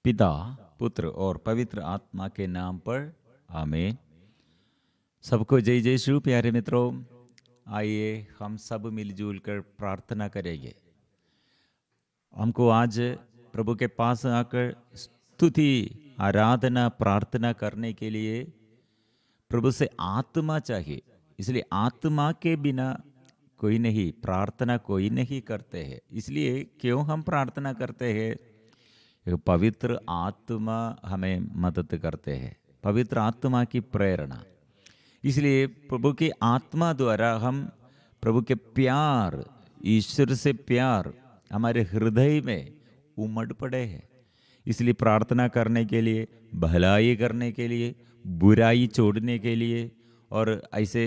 पिता, पुत्र और पवित्र आत्मा के नाम पर आमीन। सबको जय जय शु। प्यारे मित्रों, आइए हम सब मिलजुल कर प्रार्थना करेंगे। हमको आज प्रभु के पास आकर स्तुति, आराधना, प्रार्थना करने के लिए प्रभु से आत्मा चाहिए। इसलिए आत्मा के बिना कोई नहीं, प्रार्थना कोई नहीं करते हैं। इसलिए क्यों हम प्रार्थना करते हैं? पवित्र आत्मा हमें मदद करते हैं, पवित्र आत्मा की प्रेरणा। इसलिए प्रभु की आत्मा द्वारा हम प्रभु के प्यार, ईश्वर से प्यार हमारे हृदय में उमड़ पड़े हैं। इसलिए प्रार्थना करने के लिए, भलाई करने के लिए, बुराई छोड़ने के लिए और ऐसे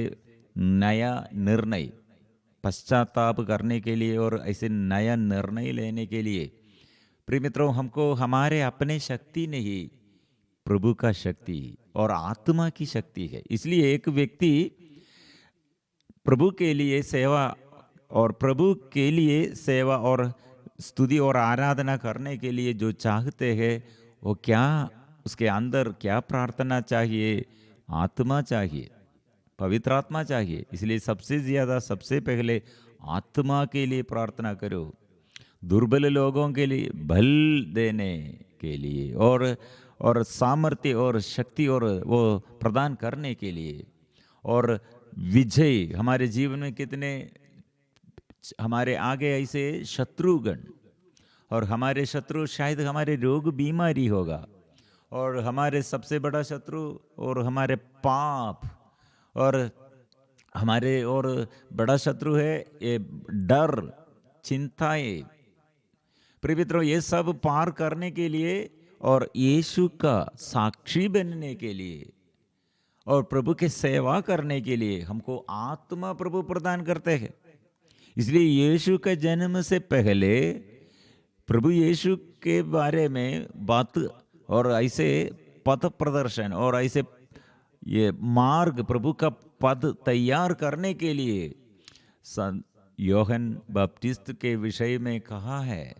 नया निर्णय, पश्चाताप करने के लिए और ऐसे नया निर्णय लेने के लिए, प्रिय मित्रों, हमको हमारे अपने शक्ति नहीं, प्रभु का शक्ति और आत्मा की शक्ति है। इसलिए एक व्यक्ति प्रभु के लिए सेवा और प्रभु के लिए सेवा और स्तुति और आराधना करने के लिए जो चाहते हैं, वो क्या, उसके अंदर क्या प्रार्थना चाहिए? आत्मा चाहिए, पवित्र आत्मा चाहिए। इसलिए सबसे ज्यादा, सबसे पहले आत्मा के लिए प्रार्थना करो, दुर्बल लोगों के लिए बल देने के लिए और सामर्थ्य और शक्ति और वो प्रदान करने के लिए, और विजय। हमारे जीवन में कितने हमारे आगे ऐसे शत्रुगण, और हमारे शत्रु शायद हमारे रोग बीमारी होगा, और हमारे सबसे बड़ा शत्रु और हमारे पाप, और हमारे और बड़ा शत्रु है ये डर, चिंताएं। प्रिय मित्रों, ये सब पार करने के लिए और यीशु का साक्षी बनने के लिए और प्रभु के सेवा करने के लिए हमको आत्मा प्रभु प्रदान करते हैं। इसलिए यीशु के जन्म से पहले प्रभु यीशु के बारे में बात और ऐसे पथ प्रदर्शन और ऐसे ये मार्ग, प्रभु का पद तैयार करने के लिए संत योहन बपटिस्ट के विषय में कहा है,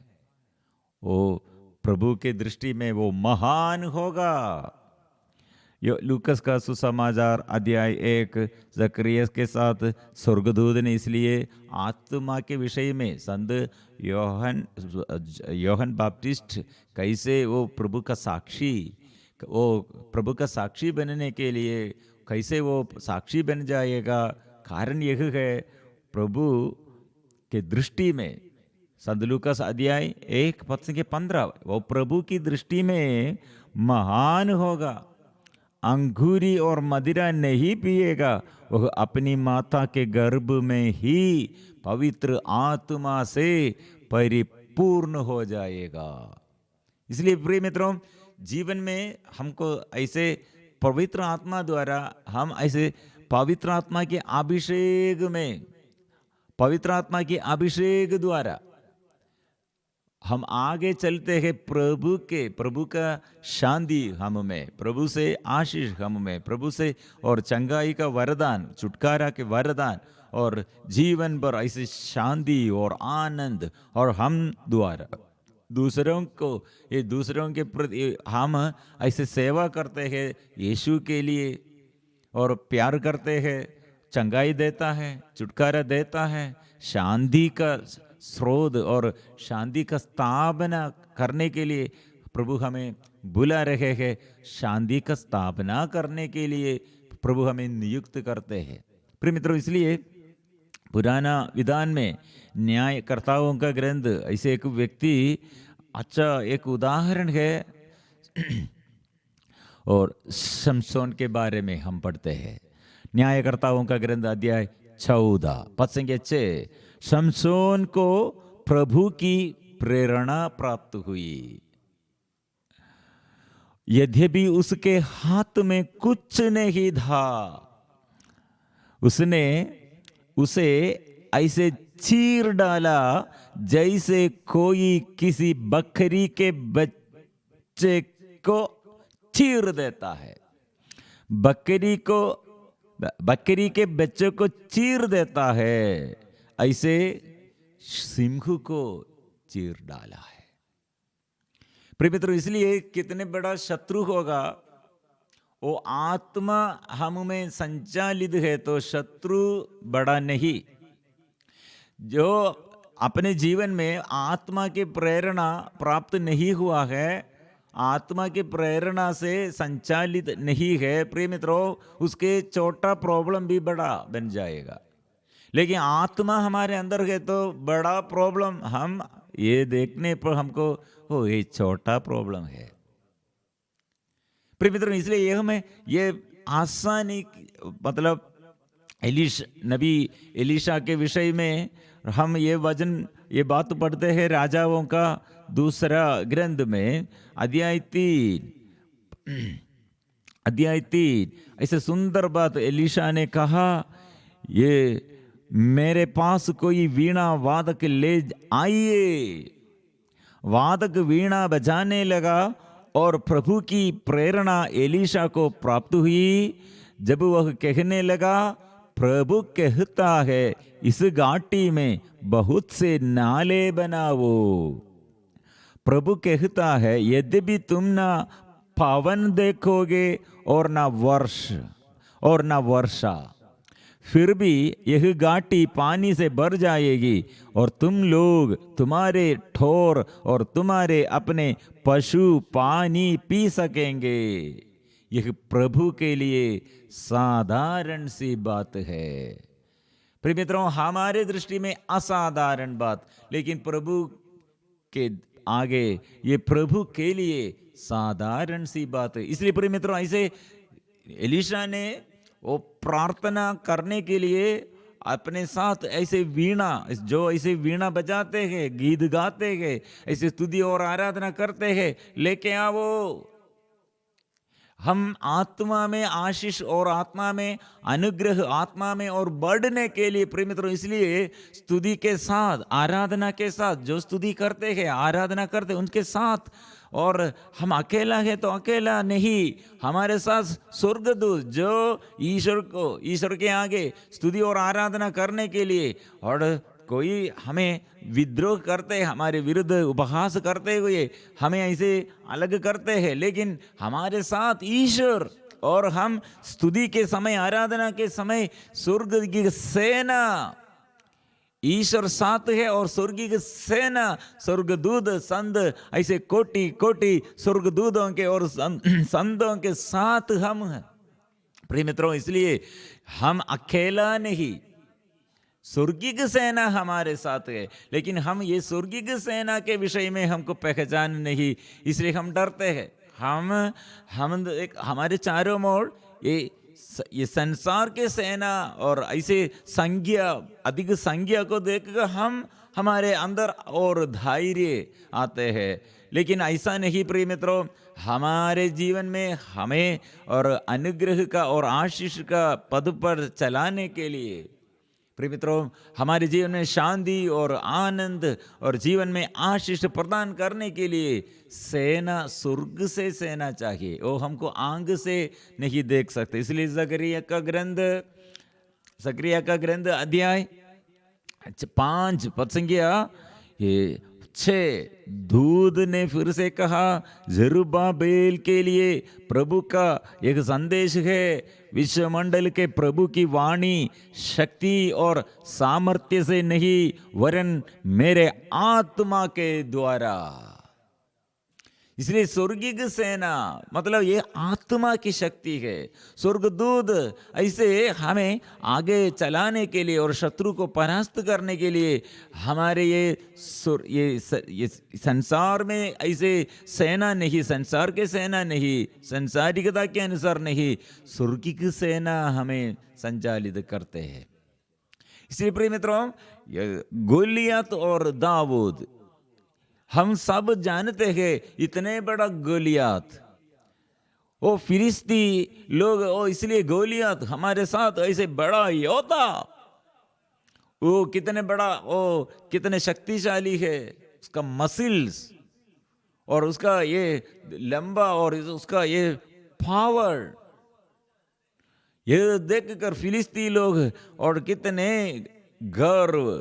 वो प्रभु के दृष्टि में वो महान होगा। लूकस का सुसमाचार अध्याय 1, जकरिया के साथ स्वर्गदूत ने इसलिए आत्मा के विषय में संत योहन बपटिस्ट कैसे वो प्रभु का साक्षी, वो प्रभु का साक्षी बनने के लिए कैसे वो साक्षी बन जाएगा, कारण यह है प्रभु के दृष्टि में। संत लूकास अध्याय 1 पद संख्या 15, वो प्रभु की दृष्टि में महान होगा, अंगूरी और मदिरा नहीं पिएगा, वह अपनी माता के गर्भ में ही पवित्र आत्मा से परिपूर्ण हो जाएगा। इसलिए प्रिय मित्रों, जीवन में हमको ऐसे पवित्र आत्मा द्वारा, हम ऐसे पवित्र आत्मा के अभिषेक में, पवित्र आत्मा के अभिषेक द्वारा हम आगे चलते हैं। प्रभु का शांति हम में, प्रभु से आशीष हम में, प्रभु से और चंगाई का वरदान, छुटकारा के वरदान और जीवन भर ऐसे शांति और आनंद, और हम द्वारा दूसरों को, ये दूसरों के प्रति हम ऐसे सेवा करते हैं यीशु के लिए और प्यार करते हैं, चंगाई देता है, छुटकारा देता है, शांति का स्रोत और शांति का स्थापना करने के लिए प्रभु हमें बुला रहे हैं, शांति का स्थापना करने के लिए प्रभु हमें नियुक्त करते हैं। प्रिय मित्रों, इसलिए पुराना विधान में न्यायकर्ताओं का ग्रंथ ऐसे एक व्यक्ति अच्छा एक उदाहरण है और शमशोन के बारे में हम पढ़ते हैं। न्यायकर्ताओं का ग्रंथ अध्याय 14 पद संख्या 6, शमशोन को प्रभु की प्रेरणा प्राप्त हुई, यद्यपि उसके हाथ में कुछ नहीं था, उसने उसे ऐसे चीर डाला जैसे कोई किसी बकरी के बच्चे को चीर देता है। बकरी के बच्चे को चीर देता है, ऐसे सिंह को चीर डाला है। प्रिय मित्रों, इसलिए कितने बड़ा शत्रु होगा, वो आत्मा हम में संचालित है तो शत्रु बड़ा नहीं। जो अपने जीवन में आत्मा की प्रेरणा प्राप्त नहीं हुआ है, आत्मा की प्रेरणा से संचालित नहीं है, प्रिय मित्रों, उसके छोटा प्रॉब्लम भी बड़ा बन जाएगा। लेकिन आत्मा हमारे अंदर है तो बड़ा प्रॉब्लम हम ये देखने पर हमको वो ये छोटा प्रॉब्लम है। प्रिय मित्रों, इसलिए ये हमें ये आसानी, मतलब नबी एलीशा के विषय में हम ये वचन, ये बात पढ़ते हैं राजाओं का दूसरा ग्रंथ में अध्याय 3 ऐसे सुंदर बात एलीशा ने कहा, ये मेरे पास कोई वीणा वादक ले आइए। वादक वीणा बजाने लगा और प्रभु की प्रेरणा एलीशा को प्राप्त हुई। जब वह कहने लगा, प्रभु कहता है इस घाटी में बहुत से नाले बनाओ। प्रभु कहता है यद्यपि तुम ना पवन देखोगे और ना वर्षा, फिर भी यह घाटी पानी से भर जाएगी और तुम लोग, तुम्हारे ठोर और तुम्हारे अपने पशु पानी पी सकेंगे। यह प्रभु के लिए साधारण सी बात है। प्रिय मित्रों, हमारे दृष्टि में असाधारण बात, लेकिन प्रभु के आगे ये प्रभु के लिए साधारण सी बात है। इसलिए प्रिय मित्रों, ऐसे एलीशा ने वो प्रार्थना करने के लिए अपने साथ ऐसे वीणा, जो ऐसे वीणा बजाते हैं, गीत गाते हैं, ऐसे स्तुति और आराधना करते हैं, लेके आओ। हम आत्मा में आशीष और आत्मा में अनुग्रह, आत्मा में और बढ़ने के लिए प्रिय मित्रों, इसलिए स्तुति के साथ, आराधना के साथ, जो स्तुति करते हैं, आराधना करते हैं, उनके साथ, और हम अकेला है तो अकेला नहीं, हमारे साथ स्वर्गदूत जो ईश्वर के आगे स्तुति और आराधना करने के लिए, और कोई हमें विद्रोह करते, हमारे विरुद्ध उपहास करते हुए हमें ऐसे अलग करते हैं, लेकिन हमारे साथ ईश्वर, और हम स्तुति के समय, आराधना के समय स्वर्ग की सेना, ईश्वर साथ है और स्वर्गीय सेना, स्वर्गदूत संत, ऐसे कोटि कोटि स्वर्गदूतों के और संतों के साथ हम हैं। प्रिय मित्रों, इसलिए हम अकेला नहीं, स्वर्गीय सेना हमारे साथ है, लेकिन हम ये स्वर्गीय सेना के विषय में हमको पहचान नहीं, इसलिए हम डरते हैं। हम हमारे चारों ओर ये संसार के सेना और ऐसे अधिक संख्या को देखकर हम हमारे अंदर और धैर्य आते हैं, लेकिन ऐसा नहीं प्रिय मित्रों। हमारे जीवन में हमें और अनुग्रह का और आशीष का पद पर चलाने के लिए, प्रिय मित्रों, हमारे जीवन में शांति और आनंद और जीवन में आशीष प्रदान करने के लिए सेना स्वर्ग से सेना चाहिए, वो हमको आंग से नहीं देख सकते। इसलिए जकरिया का ग्रंथ अध्याय 5 पद संख्या 6, दूत ने फिर से कहा, जरुब्बाबेल के लिए प्रभु का एक संदेश है, विश्वमंडल के प्रभु की वाणी शक्ति और सामर्थ्य से नहीं वरन मेरे आत्मा के द्वारा। इसलिए स्वर्गीय सेना मतलब ये आत्मा की शक्ति है। स्वर्गदूत ऐसे हमें आगे चलाने के लिए और शत्रु को परास्त करने के लिए हमारे ये संसार में ऐसे सेना नहीं, संसार के सेना नहीं, संसारिकता के अनुसार नहीं, स्वर्गीय सेना हमें संचालित करते हैं। इसलिए प्रिय मित्रों, गोलियत और दाऊद हम सब जानते हैं, इतने बड़ा गोलियत, वो फिलिस्ती लोग, वो इसलिए गोलियत हमारे साथ ऐसे बड़ा योद्धा, वो कितने बड़ा, वो कितने शक्तिशाली है, उसका मसल्स और उसका ये लंबा और उसका ये पावर, ये देखकर फिलिस्ती लोग और कितने गर्व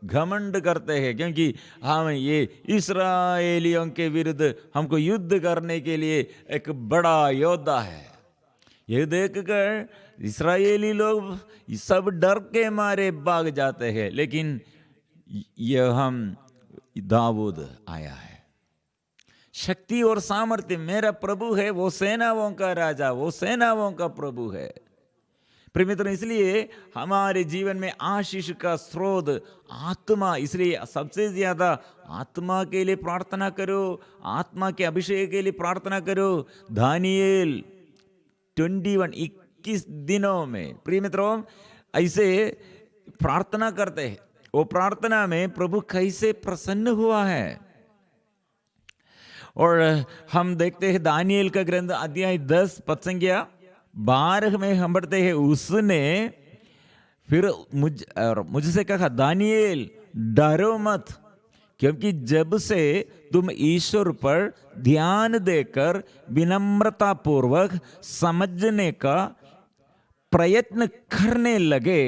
घमंड करते हैं, क्योंकि हम ये इस्राएलियों के विरुद्ध हमको युद्ध करने के लिए एक बड़ा योद्धा है। ये देखकर इस्राएली लोग सब डर के मारे भाग जाते हैं, लेकिन ये हम दाऊद आया है। शक्ति और सामर्थ्य मेरा प्रभु है, वो सेनाओं का राजा, वो सेनाओं का प्रभु है। प्रिय मित्रों, इसलिए हमारे जीवन में आशीष का स्रोत आत्मा, इसलिए सबसे ज्यादा आत्मा के लिए प्रार्थना करो, आत्मा के अभिषेक के लिए प्रार्थना करो। दानियेल 21 दिनों में प्रिय मित्रों ऐसे प्रार्थना करते हैं। वो प्रार्थना में प्रभु कैसे प्रसन्न हुआ है। और हम देखते हैं दानियेल का ग्रंथ अध्याय 10 पद संख्या 12 में हम पढ़ते हैं, उसने फिर मुझसे कहा, दानियेल डरो मत, क्योंकि जब से तुम ईश्वर पर ध्यान देकर विनम्रता पूर्वक समझने का प्रयत्न करने लगे,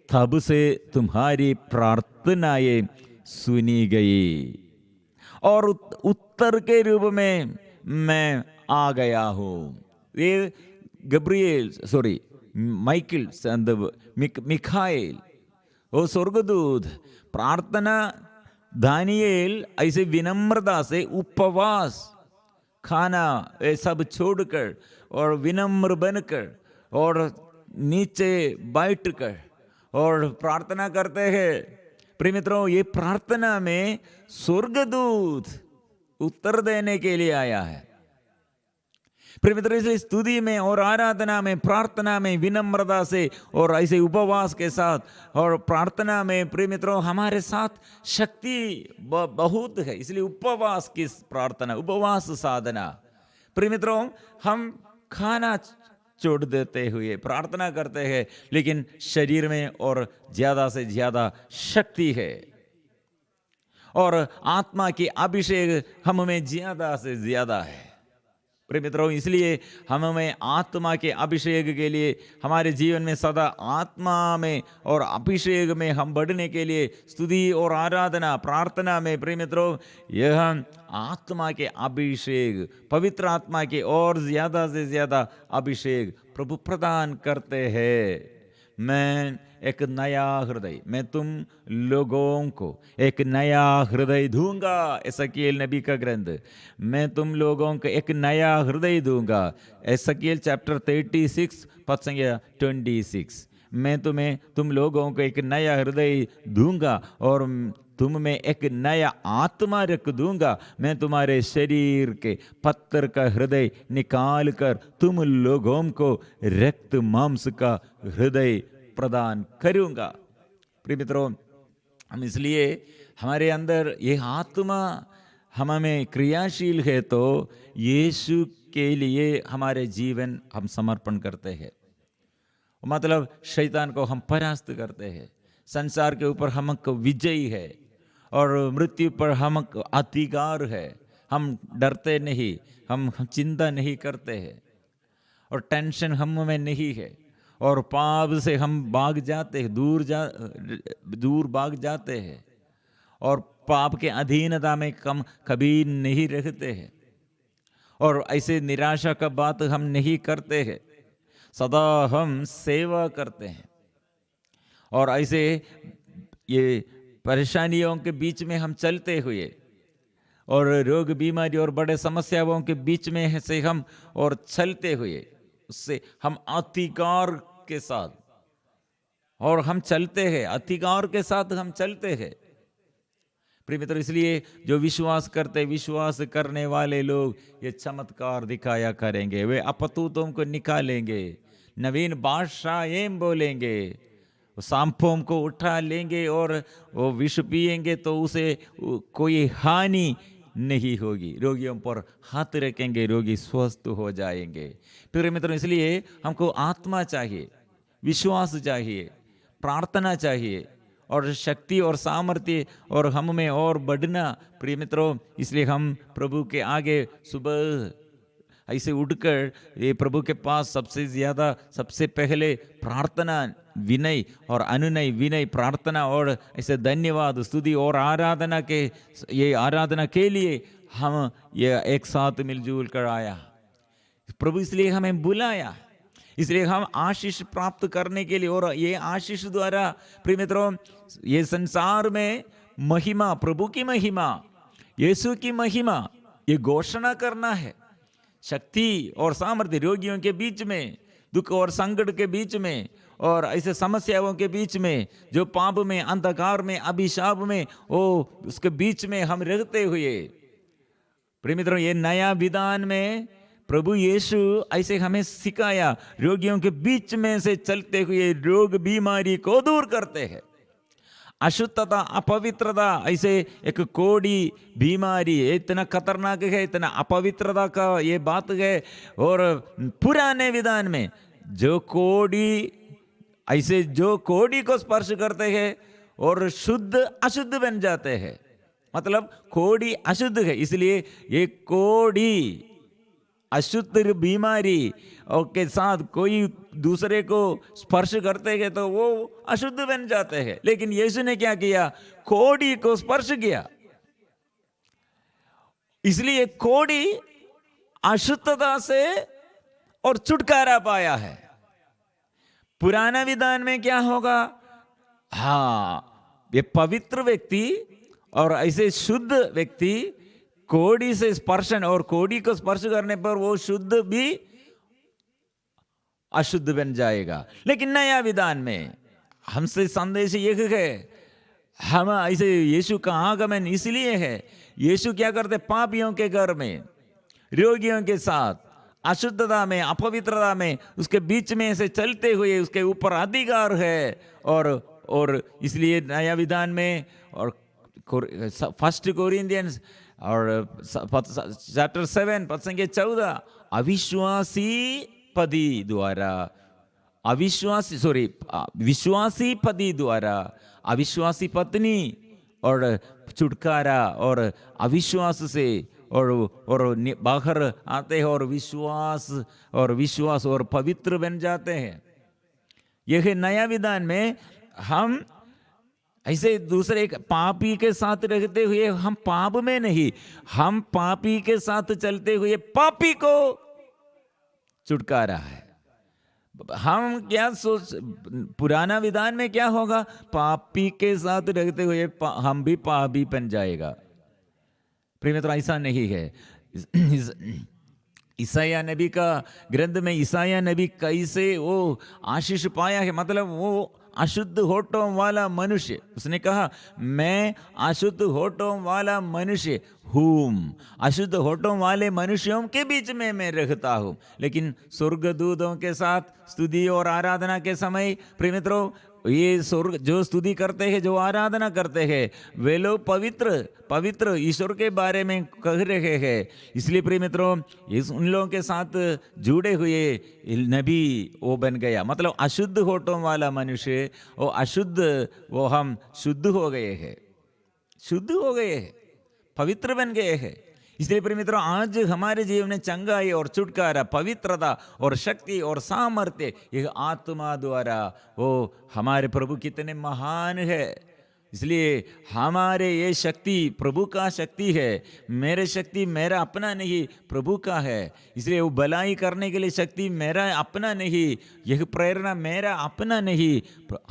तब से तुम्हारी प्रार्थनाएं सुनी गई और उत्तर के रूप में मैं आ गया हूं। ये माइकल मिखाएल, वो स्वर्गदूत प्रार्थना, दानियेल ऐसे विनम्रता से उपवास, खाना ये सब छोड़कर और विनम्र बनकर और नीचे बैठकर और प्रार्थना करते हैं। प्रिय मित्रों, ये प्रार्थना में स्वर्गदूत उत्तर देने के लिए आया है। प्रिय मित्रों, इसलिए स्तुति में और आराधना में, प्रार्थना में विनम्रता से और ऐसे उपवास के साथ और प्रार्थना में प्रिय मित्रों हमारे साथ शक्ति बहुत है। इसलिए उपवास की प्रार्थना, उपवास साधना। प्रिय मित्रों, हम खाना छोड़ देते हुए प्रार्थना करते हैं, लेकिन शरीर में और ज्यादा से ज्यादा शक्ति है और आत्मा की अभिषेक हम में ज्यादा से ज्यादा है। प्रिय मित्रों, इसलिए हमें आत्मा के अभिषेक के लिए हमारे जीवन में सदा आत्मा में और अभिषेक में हम बढ़ने के लिए स्तुति और आराधना, प्रार्थना में प्रिय मित्रों यह आत्मा के अभिषेक, पवित्र आत्मा के और ज्यादा से ज्यादा अभिषेक प्रभु प्रदान करते हैं। मैं एक नया हृदय, मैं तुम लोगों को एक नया हृदय दूंगा। एसकीएल नबी का ग्रंथ, मैं तुम लोगों को एक नया हृदय दूंगा। एसकीएल चैप्टर 36 पद संख्या 26, मैं तुम लोगों को एक नया हृदय दूंगा और तुम में एक नया आत्मा रख दूंगा। मैं तुम्हारे शरीर के पत्थर का हृदय निकाल कर तुम लोगों को रक्त मांस का हृदय प्रदान करूंगा। प्रिय मित्रों, हम इसलिए हमारे अंदर ये आत्मा हमें क्रियाशील है, तो यीशु के लिए हमारे जीवन हम समर्पण करते हैं। मतलब शैतान को हम परास्त करते हैं, संसार के ऊपर हमको विजयी है और मृत्यु पर हमको अधिकार है। हम डरते नहीं, हम चिंता नहीं करते हैं और टेंशन हम में नहीं है और पाप से हम भाग जाते हैं, दूर भाग जाते हैं और पाप के अधीनता में कभी नहीं रहते हैं और ऐसे निराशा का बात हम नहीं करते हैं। सदा हम सेवा करते हैं और ऐसे ये परेशानियों के बीच में हम चलते हुए और रोग बीमारी और बड़े समस्याओं के बीच में से हम और चलते हुए उससे हम अधिकार के साथ और हम चलते हैं, अधिकार के साथ हम चलते हैं। प्रिय मित्र, इसलिए जो विश्वास करने वाले लोग ये चमत्कार दिखाया करेंगे। वे अपतूतों को निकालेंगे, नवीन बादशाहें बोलेंगे, सांपों को उठा लेंगे और वो विष पिएंगे तो उसे कोई हानि नहीं होगी। रोगियों पर हाथ रखेंगे, रोगी स्वस्थ हो जाएंगे। प्रिय मित्रों, इसलिए हमको आत्मा चाहिए, विश्वास चाहिए, प्रार्थना चाहिए और शक्ति और सामर्थ्य और हम में और बढ़ना। प्रिय मित्रों, इसलिए हम प्रभु के आगे सुबह ऐसे उठकर ये प्रभु के पास सबसे पहले प्रार्थना विनय और अनुनय विनय प्रार्थना और ऐसे धन्यवाद स्तुति और आराधना के ये आराधना के लिए हम ये एक साथ मिलजुल कर आया। प्रभु इसलिए हमें बुलाया, इसलिए हम आशीष प्राप्त करने के लिए, और ये आशीष द्वारा प्रिय मित्रों ये संसार में महिमा, प्रभु की महिमा, यीशु की महिमा ये घोषणा करना है। शक्ति और सामर्थ्य रोगियों के बीच में, दुख और संकट के बीच में और ऐसे समस्याओं के बीच में, जो पाप में, अंधकार में, अभिशाप में, वो उसके बीच में हम रहते हुए प्रिय मित्रों ये नया विधान में प्रभु यीशु ऐसे हमें सिखाया, रोगियों के बीच में से चलते हुए रोग बीमारी को दूर करते हैं। अशुद्धता, अपवित्रता ऐसे एक कोड़ी बीमारी इतना खतरनाक है, इतना अपवित्रता का ये बात है। और पुराने विधान में जो कोड़ी ऐसे जो कोड़ी को स्पर्श करते हैं और शुद्ध अशुद्ध बन जाते हैं, मतलब कोड़ी अशुद्ध है, इसलिए ये कोड़ी अशुद्ध बीमारी और के साथ कोई दूसरे को स्पर्श करते हैं तो वो अशुद्ध बन जाते हैं। लेकिन यीशु ने क्या किया, कोड़ी को स्पर्श किया, इसलिए कोड़ी अशुद्धता से और छुटकारा पाया है। पुराना विधान में क्या होगा, हाँ ये पवित्र व्यक्ति और ऐसे शुद्ध व्यक्ति कोड़ी से स्पर्शन और कोड़ी को स्पर्श करने पर वो शुद्ध भी अशुद्ध बन जाएगा। लेकिन नया विधान में हमसे संदेश ये है, हम ऐसे यीशु का आगमन इसलिए है, यीशु क्या करते, पापियों के घर में, रोगियों के साथ, अशुद्धता में, अपवित्रता में, उसके बीच में से चलते हुए उसके ऊपर अधिकार है। और इसलिए नया विधान में और फर्स्ट कोरिंथियंस और चैप्टर 7 पद संख्या 14, अविश्वासी पति द्वारा, विश्वासी पति द्वारा अविश्वासी पत्नी और छुटकारा, और अविश्वास से और बाहर आते हैं और विश्वास और पवित्र बन जाते हैं। यह नया विधान में हम ऐसे दूसरे पापी के साथ रहते हुए हम पाप में नहीं, हम पापी के साथ चलते हुए पापी को छुटकारा है। हम क्या सोच, पुराना विधान में क्या होगा, पापी के साथ रहते हुए हम भी पापी बन जाएगा। प्रिय मित्रों ऐसा नहीं है। ईसाया नबी का ग्रंथ में ईसाया नबी कैसे वो आशीष पाया है, मतलब वो अशुद्ध होठों वाला मनुष्य, उसने कहा मैं अशुद्ध होठों वाला मनुष्य हूँ, अशुद्ध होठों वाले मनुष्यों के बीच में मैं रहता हूँ। लेकिन स्वर्गदूतों के साथ स्तुति और आराधना के समय प्रिय मित्रों ये स्वर्ग जो स्तुति करते हैं, जो आराधना करते हैं, वे लोग पवित्र ईश्वर के बारे में कह रहे हैं। इसलिए प्रिय मित्रों उन लोगों के साथ जुड़े हुए नबी वो बन गया, मतलब अशुद्ध होठों वाला मनुष्य वो अशुद्ध, वो हम शुद्ध हो गए हैं, पवित्र बन गए हैं। इसलिए प्रिय मित्रों आज हमारे जीवन में चंगाई और छुटकारा, पवित्रता और शक्ति और सामर्थ्य यह आत्मा द्वारा, वो हमारे प्रभु कितने महान है। इसलिए हमारे ये शक्ति प्रभु का शक्ति है, मेरे शक्ति मेरा अपना नहीं प्रभु का है। इसलिए वो भलाई करने के लिए शक्ति मेरा अपना नहीं, यह प्रेरणा मेरा अपना नहीं,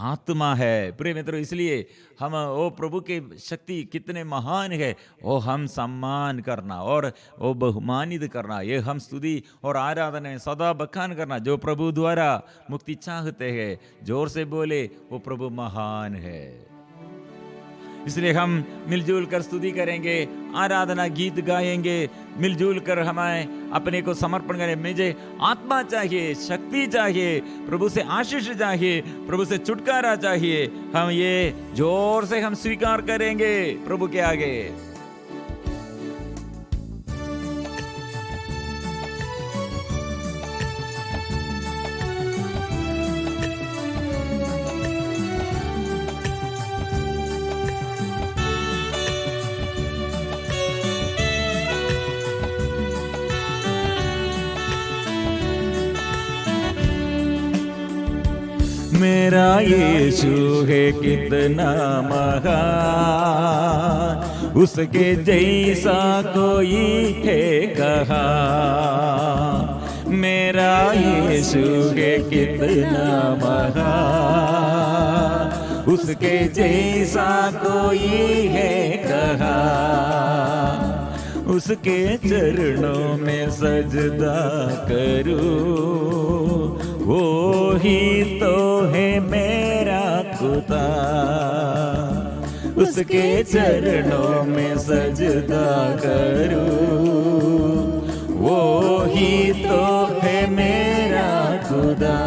आत्मा है। प्रिय मित्रों इसलिए हम वो प्रभु की शक्ति कितने महान है वो हम सम्मान करना और वो बहुमानित करना, ये हम स्तुति और आराधना सदा बखान करना। जो प्रभु द्वारा मुक्ति चाहते हैं जोर से बोले वो प्रभु महान है। इसलिए हम मिलजुल कर स्तुति करेंगे, आराधना गीत गाएंगे, मिलजुल कर हमें अपने को समर्पण करें। मुझे आत्मा चाहिए, शक्ति चाहिए, प्रभु से आशीष चाहिए, प्रभु से छुटकारा चाहिए। हम ये जोर से हम स्वीकार करेंगे प्रभु के आगे। मेरा यीशु है कितना महान, उसके जैसा कोई है कहा। मेरा यीशु है कितना महान, उसके जैसा कोई है कहा। उसके चरणों में सजदा करूं, वो ही तो है मेरा खुदा। उसके चरणों में सजदा करूं, वो ही तो है मेरा खुदा।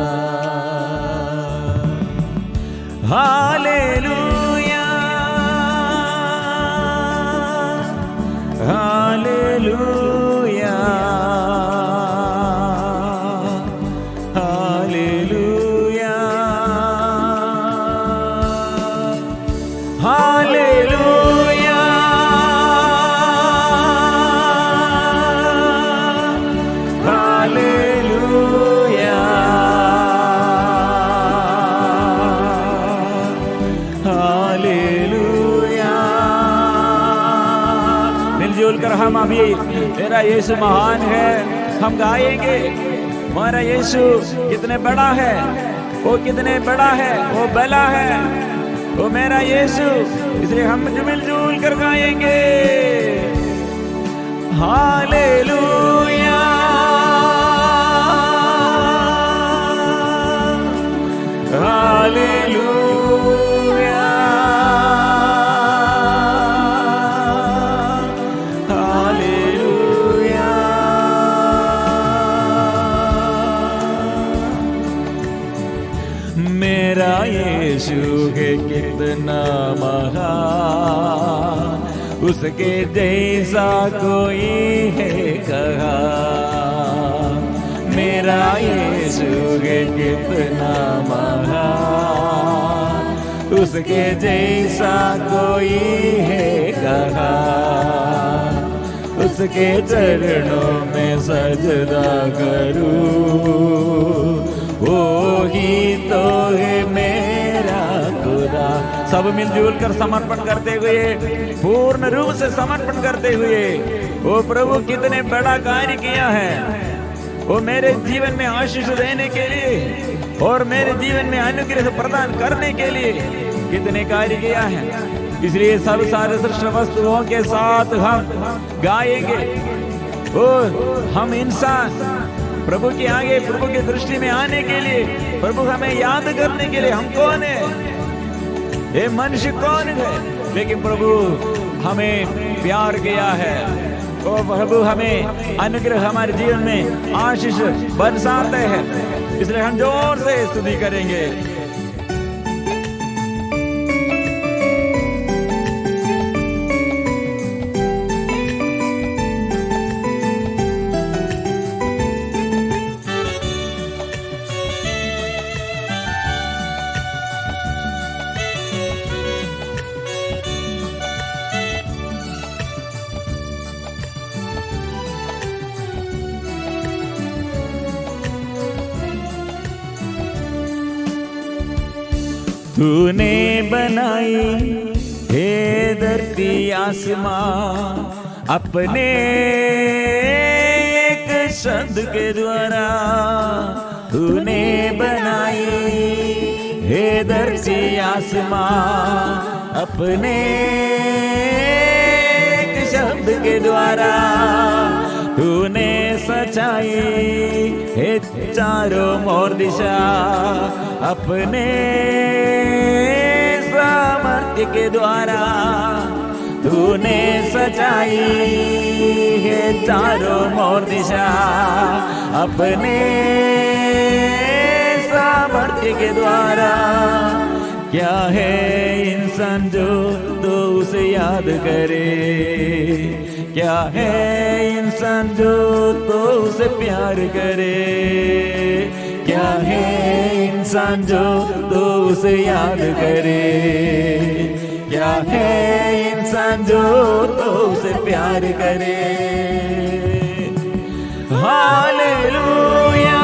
Hallelujah, hallelujah, hallelujah, hallelujah, hallelujah, hallelujah. मिलजुल कर हम अभी मेरा यीशु महान है हम गाएंगे। हमारा यीशु कितने बड़ा है, वो कितने बड़ा है, वो भला है, वो मेरा यीशु। इसलिए हम मिलजुल कर गाएंगे। Hallelujah, hallelujah, hallelujah. मेरा यीशु है कितना महान, उसके जैसा कोई है कहा। मेरा यीशु है कितना महान, उसके जैसा कोई है कहा। उसके चरणों में सजदा करूं, वो ही तो है मेरा खुदा। सब मिलजुल कर समर्पण करते हुए, पूर्ण रूप से समर्पण करते हुए, वो प्रभु कितने बड़ा कार्य किया है, वो मेरे जीवन में आशीष देने के लिए और मेरे जीवन में अनुग्रह प्रदान करने के लिए कितने कार्य किया है। इसलिए सब सारे सृष्टि वस्तुओं के साथ हम गाएंगे और हम इंसान प्रभु के आगे, प्रभु की दृष्टि में आने के लिए, प्रभु हमें याद करने के लिए हम कौन है, ये मनुष्य कौन है, लेकिन प्रभु हमें प्यार किया है। ओ प्रभु हमें अनुग्रह हमारे जीवन में आशीष बरसाते हैं। इसलिए हम जोर से स्तुति करेंगे। तूने बनाई हे धरती आसमां अपने एक शब्द के द्वारा। तूने बनाई हे धरती आसमां अपने एक शब्द के द्वारा। तूने सचाई है चारों ओर दिशा अपने सामर्थ्य के द्वारा। तूने सचाई है चारों ओर दिशा अपने सामर्थ्य के द्वारा। क्या है इंसान जो तो उसे याद करे, क्या है इंसान जो तो उसे प्यार करे, क्या है इंसान जो तो उसे याद करे, क्या है इंसान जो तो उसे प्यार करे। हालेलुया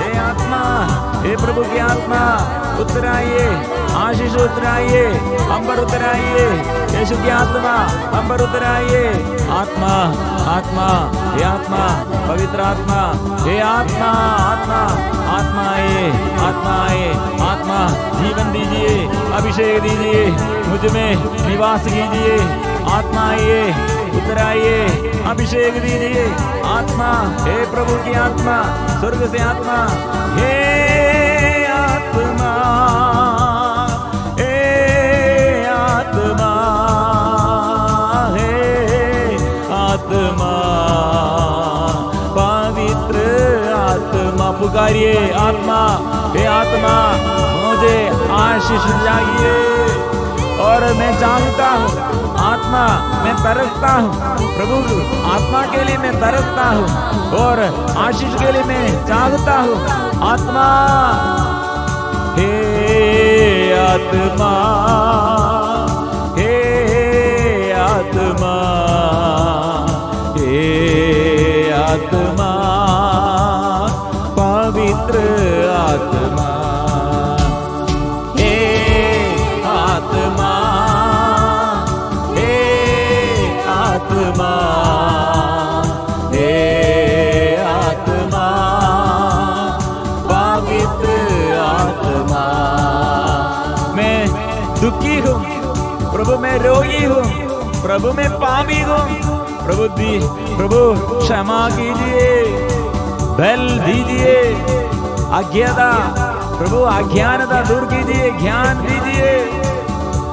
हे आत्मा, हे प्रभु की आत्मा उतराइए, आशीष उतराइए, हम पर उतराइए, यीशु की आत्मा हम पर उतराइए। आत्मा, आत्मा, हे आत्मा, पवित्र आत्मा, हे आत्मा, आत्मा, आत्मा आए, आत्मा आए, आत्मा जीवन दीजिए, अभिषेक दीजिए, मुझ में निवास कीजिए। आत्मा आइए, उतराइए, अभिषेक दीजिए। आत्मा, हे प्रभु की आत्मा, स्वर्ग से आत्मा, हे आत्मा, हे आत्मा, हे आत्मा, पवित्र आत्मा, पुकारिए आत्मा, हे आत्मा मुझे आशीष चाहिए। और मैं जानता हूँ आत्मा, मैं तरसता हूँ प्रभु, आत्मा के लिए मैं तरसता हूँ और आशीष के लिए मैं चाहता हूँ। आत्मा, हे आत्मा, हे आत्मा, हे आत्मा, पवित्र आत्मा, हे आत्मा, हे आत्मा, हे आत्मा, पवित्र आत्मा। मैं दुखी हूँ प्रभु, मैं रोगी हूँ प्रभु, मैं पापी हूँ प्रभु क्षमा कीजिए, बल दीजिए, अज्ञता प्रभु अज्ञानता दूर कीजिए, ज्ञान दीजिए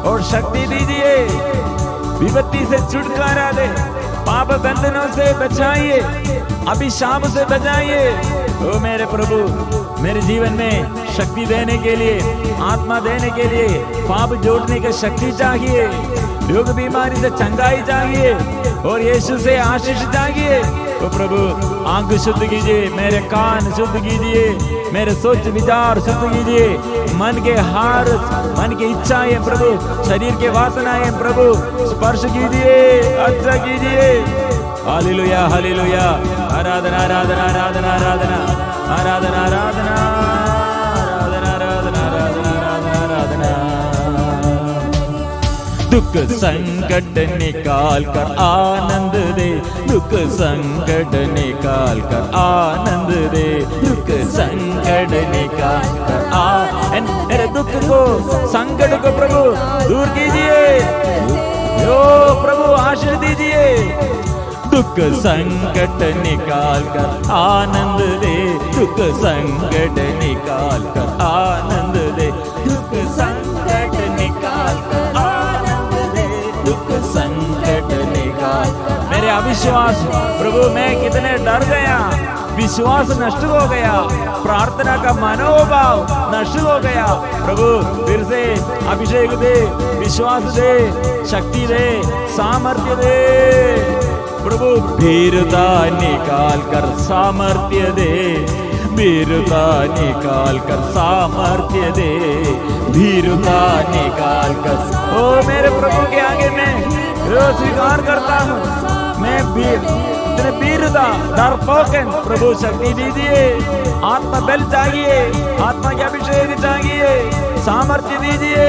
और शक्ति दीजिए। विपत्ति से छुटकारा दे, पाप बंधनों से बचाइए, अभिशाप से बचाइए। ओ मेरे प्रभु, मेरे जीवन में शक्ति देने के लिए, आत्मा देने के लिए, पाप जोड़ने की शक्ति चाहिए, रोग बीमारी से चंगाई चाहिए और यीशु से आशीष चाहिए। तो प्रभु आंख शुद्ध कीजिए, मेरे कान शुद्ध कीजिए, मेरे सोच विचार शुद्ध कीजिए, मन के हार, मन की इच्छाएं प्रभु, शरीर के वासनाएं प्रभु स्पर्श कीजिए, अच्छा कीजिए। हालेलुया, हालेलुया, आराधना, आराधना, आराधना, आराधना, आराधना, आराधना, आराधना, आराधना, आराधना, आराधना। दुख संकट निकाल कर आनंद दे, दुख संकट निकाल कर आनंद दे, दुख संकट निकाल कर मेरे दुख को, संकट को प्रभु दूर कीजिए, ओ प्रभु आशीष दीजिए। दुख संकट निकाल कर आनंद दे, दुख संकट निकाल कर आनंद दे, दुख संकट निकाल कर आनंद दे, दुख संकट निकाल। मेरे अविश्वास प्रभु, मैं कितने डर गया, विश्वास नष्ट हो गया, प्रार्थना का मनोभाव नष्ट हो गया। प्रभु फिर से अभिषेक दे, विश्वास दे, शक्ति दे, सामर्थ्य दे प्रभु। वीरता निकाल कर सामर्थ्य दे, वीरता निकाल कर सामर्थ्य दे, वीरता निकाल कर। ओ मेरे प्रभु के आगे मैं स्वीकार करता हूँ, मैं वीरता डरपोकन प्रभु शक्ति दीजिए, आत्मा बल चाहिए, आत्मा के अभिषेक चाहिए, सामर्थ्य दीजिए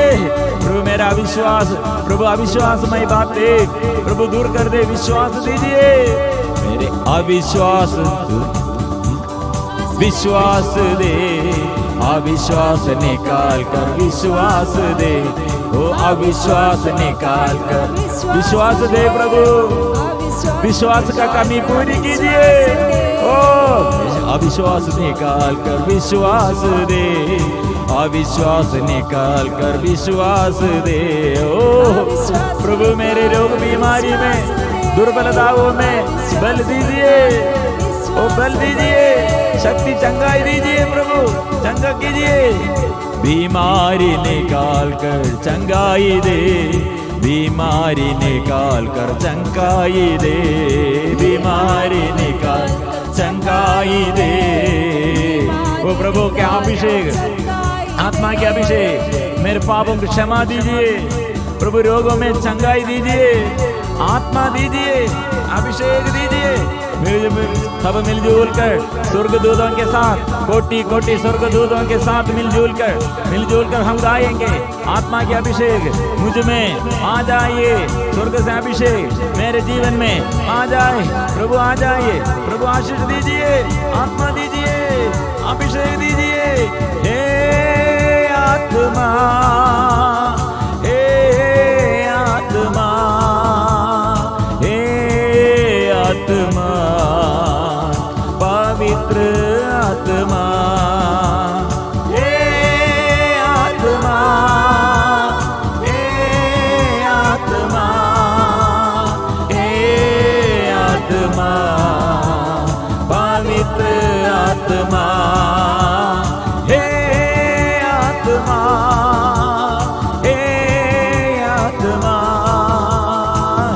प्रभु। मेरा अविश्वास प्रभु, अविश्वासमय बातें प्रभु दूर कर दे, विश्वास दीजिए मेरे अविश्वास, विश्वास दे, अविश्वास निकाल कर विश्वास दे, ओ अविश्वास निकाल कर विश्वास दे प्रभु। विश्वास का कमी पूरी कीजिए, ओ अविश्वास निकाल कर विश्वास दे, अविश्वास निकाल कर विश्वास दे। ओ प्रभु मेरे रोग बीमारी में, दुर्बलताओं में बल दीजिए, ओ बल दीजिए, शक्ति चंगाई दीजिए प्रभु, चंगा कीजिए। बीमारी निकाल कर चंगाई दे, बीमारी निकाल कर चंगाई दे, बीमारी निकाल चंगाई दे। वो प्रभु के अभिषेक, आत्मा के अभिषेक, मेरे पापों की क्षमा दीजिए प्रभु, रोगों में चंगाई दीजिए, आत्मा दीजिए, अभिषेक दीजिए, सब मिलजुल कर स्वर्गदूतों के साथ, कोटि कोटि स्वर्गदूतों के साथ मिलजुल कर हम गाएंगे, आत्मा के अभिषेक मुझ में आ जाइए, स्वर्ग से अभिषेक मेरे जीवन में आ जाए, प्रभु आ जाइए, प्रभु आशीष दीजिए, आत्मा दीजिए, अभिषेक दीजिए। हे आत्मा, हे आत्मा, हे आत्मा, पवित्र आत्मा, हे आत्मा, हे आत्मा, हे आत्मा, पवित्र आत्मा, हे आत्मा, हे आत्मा,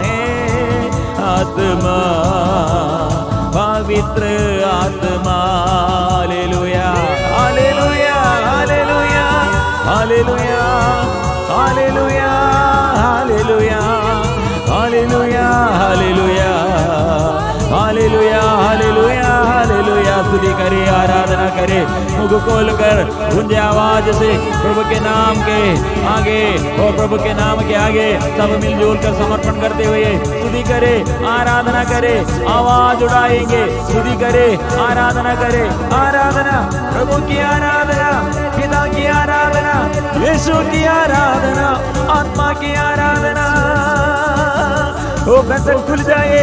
हे आत्मा, पवित्र आत्मा। Hallelujah, hallelujah, hallelujah, hallelujah, hallelujah, hallelujah, hallelujah, hallelujah, hallelujah, hallelujah, hallelujah. स्तुति करे, आराधना करे, मुख खोल कर गूंजे आवाज से प्रभु के नाम के आगे और प्रभु के नाम के आगे सब मिलजुल कर समर्पण करते हुए स्तुति करे, आराधना करे, आवाज उड़ाएंगे, स्तुति करे, आराधना करे, आराधना, प्रभु की आराधना, पिता की आराधना, यीशु की आराधना, आत्मा की आराधना। वो बंधन खुल जाए,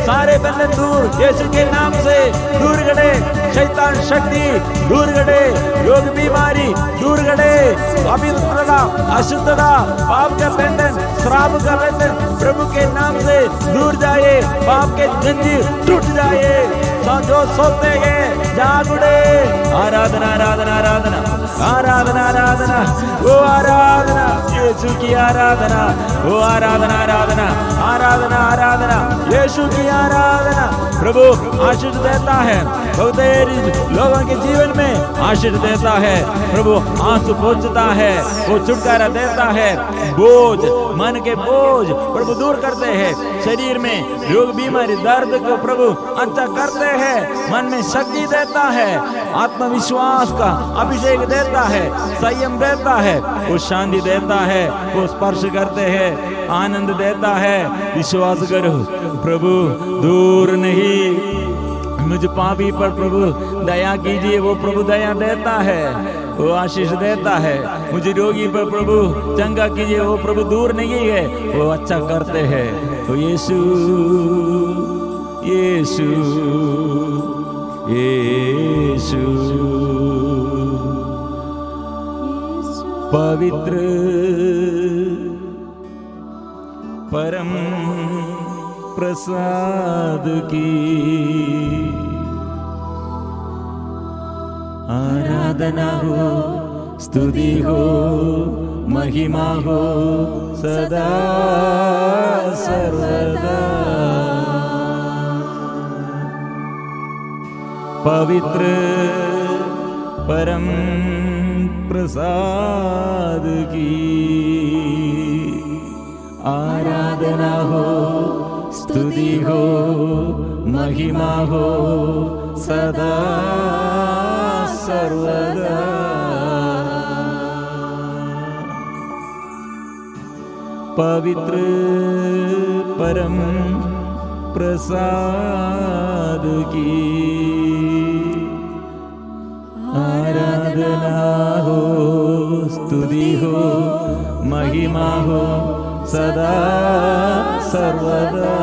सारे बंधन दूर यीशु के नाम से दूर गड़े, शैतान शक्ति दूर गड़े, रोग बीमारी दूर गड़े, अभित्रता, अशुद्धता, पाप का बंधन, श्राप का बंधन प्रभु के नाम से दूर जाए, पाप के जंजीर टूट जाए, जो सोते हैं जाग उड़े। आराधना, आराधना, आराधना, आराधना, आराधना, वो आराधना, यीशु की आराधना, वो आराधना, आराधना, आराधना, आराधना, यीशु की आराधना। प्रभु आशीष देता है, बहुत लोगों के जीवन में आशीष देता है, प्रभु आंसू पोंछता है, वो छुटकारा देता है, बोझ, मन के बोझ प्रभु दूर करते हैं, शरीर में रोग बीमारी दर्द को प्रभु अच्छा करते हैं, मन में शक्ति देता है, आत्मविश्वास का अभिषेक देता है, संयम देता है, वो शांति देता है, वो स्पर्श करते हैं, आनंद देता है। विश्वास करो, प्रभु दूर नहीं, मुझ पापी पर प्रभु दया कीजिए, वो प्रभु दया देता है, वो आशीष देता है। मुझे रोगी पर प्रभु चंगा कीजिए, वो प्रभु दूर नहीं है, वो अच्छा करते हैं। वो यीशु, यीशु, यीशु, पवित्र परम प्रसाद की आराधना हो, स्तुति हो, महिमा हो सदा सर्वदा। पवित्र परम प्रसाद की आराधना हो, स्तुति हो, महिमा हो सदा सर्वदा। पवित्र परम प्रसाद की आराधना हो, स्तुति हो, महिमा हो सदा सर्वदा।